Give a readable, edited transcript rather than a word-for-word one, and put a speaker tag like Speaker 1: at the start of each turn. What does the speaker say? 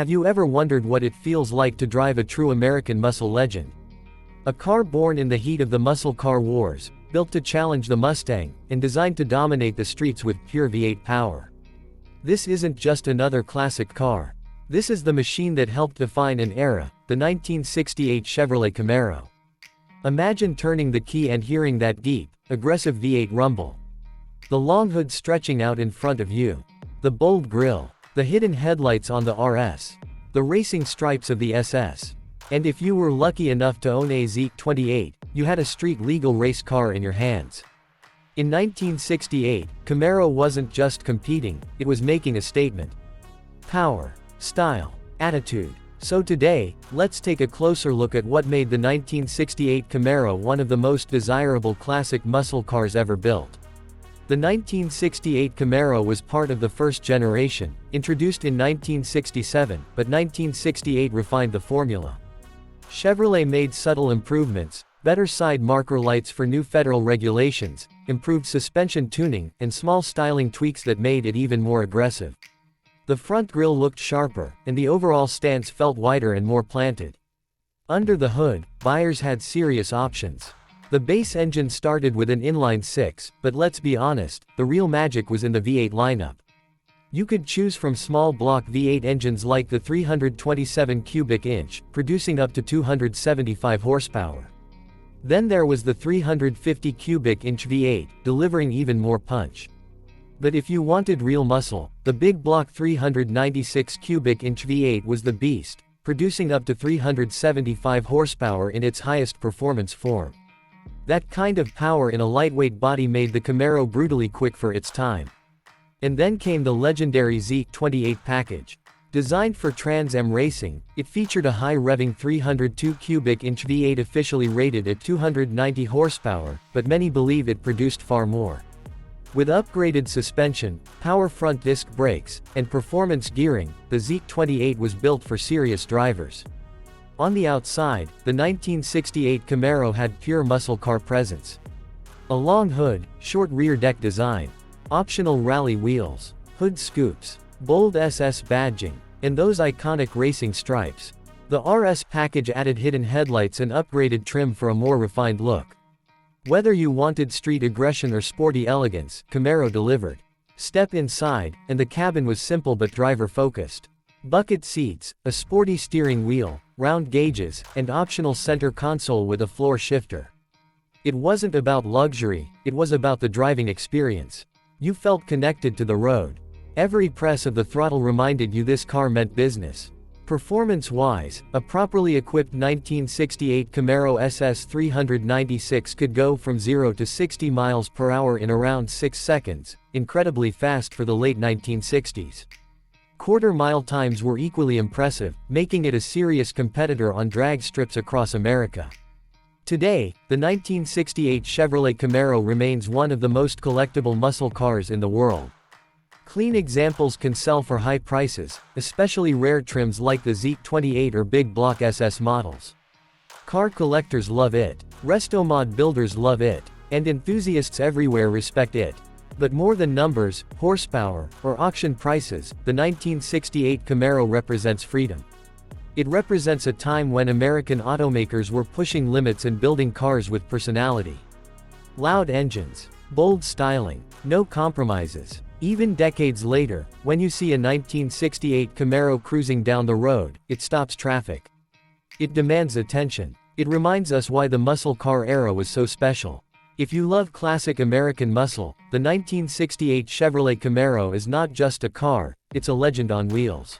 Speaker 1: Have you ever wondered what it feels like to drive a true American muscle legend? A car born in the heat of the muscle car wars, built to challenge the Mustang, and designed to dominate the streets with pure V8 power. This isn't just another classic car. This is the machine that helped define an era, the 1968 Chevrolet Camaro. Imagine turning the key and hearing that deep, aggressive V8 rumble. The long hood stretching out in front of you. The bold grille. The hidden headlights on the RS. The racing stripes of the SS. And if you were lucky enough to own a Z28, you had a street-legal race car in your hands. In 1968, Camaro wasn't just competing, it was making a statement. Power, style, attitude. So today, let's take a closer look at what made the 1968 Camaro one of the most desirable classic muscle cars ever built. The 1968 Camaro was part of the first generation, introduced in 1967, but 1968 refined the formula. Chevrolet made subtle improvements, better side marker lights for new federal regulations, improved suspension tuning, and small styling tweaks that made it even more aggressive. The front grille looked sharper, and the overall stance felt wider and more planted. Under the hood, buyers had serious options. The base engine started with an inline-6, but let's be honest, the real magic was in the V8 lineup. You could choose from small block V8 engines like the 327 cubic inch, producing up to 275 horsepower. Then there was the 350 cubic inch V8, delivering even more punch. But if you wanted real muscle, the big block 396 cubic inch V8 was the beast, producing up to 375 horsepower in its highest performance form. That kind of power in a lightweight body made the Camaro brutally quick for its time. And then came the legendary Z28 package. Designed for Trans Am racing, it featured a high-revving 302 cubic inch V8 officially rated at 290 horsepower, but many believe it produced far more. With upgraded suspension, power front disc brakes, and performance gearing, the Z28 was built for serious drivers. On the outside, the 1968 Camaro had pure muscle car presence. A long hood, short rear deck design, optional rally wheels, hood scoops, bold SS badging, and those iconic racing stripes. The RS package added hidden headlights and upgraded trim for a more refined look. Whether you wanted street aggression or sporty elegance, Camaro delivered. Step inside, and the cabin was simple but driver-focused. Bucket seats, a sporty steering wheel, round gauges, and optional center console with a floor shifter. It wasn't about luxury, it was about the driving experience. You felt connected to the road. Every press of the throttle reminded you this car meant business. Performance-wise, a properly equipped 1968 Camaro SS 396 could go from 0 to 60 miles per hour in around 6 seconds, incredibly fast for the late 1960s. Quarter-mile times were equally impressive, making it a serious competitor on drag strips across America. Today, the 1968 Chevrolet Camaro remains one of the most collectible muscle cars in the world. Clean examples can sell for high prices, especially rare trims like the Z28 or big block SS models. Car collectors love it, resto mod builders love it, and enthusiasts everywhere respect it. But more than numbers, horsepower, or auction prices, the 1968 Camaro represents freedom. It represents a time when American automakers were pushing limits and building cars with personality. Loud engines, bold styling, no compromises. Even decades later, when you see a 1968 Camaro cruising down the road, it stops traffic. It demands attention. It reminds us why the muscle car era was so special. If you love classic American muscle, the 1968 Chevrolet Camaro is not just a car, it's a legend on wheels.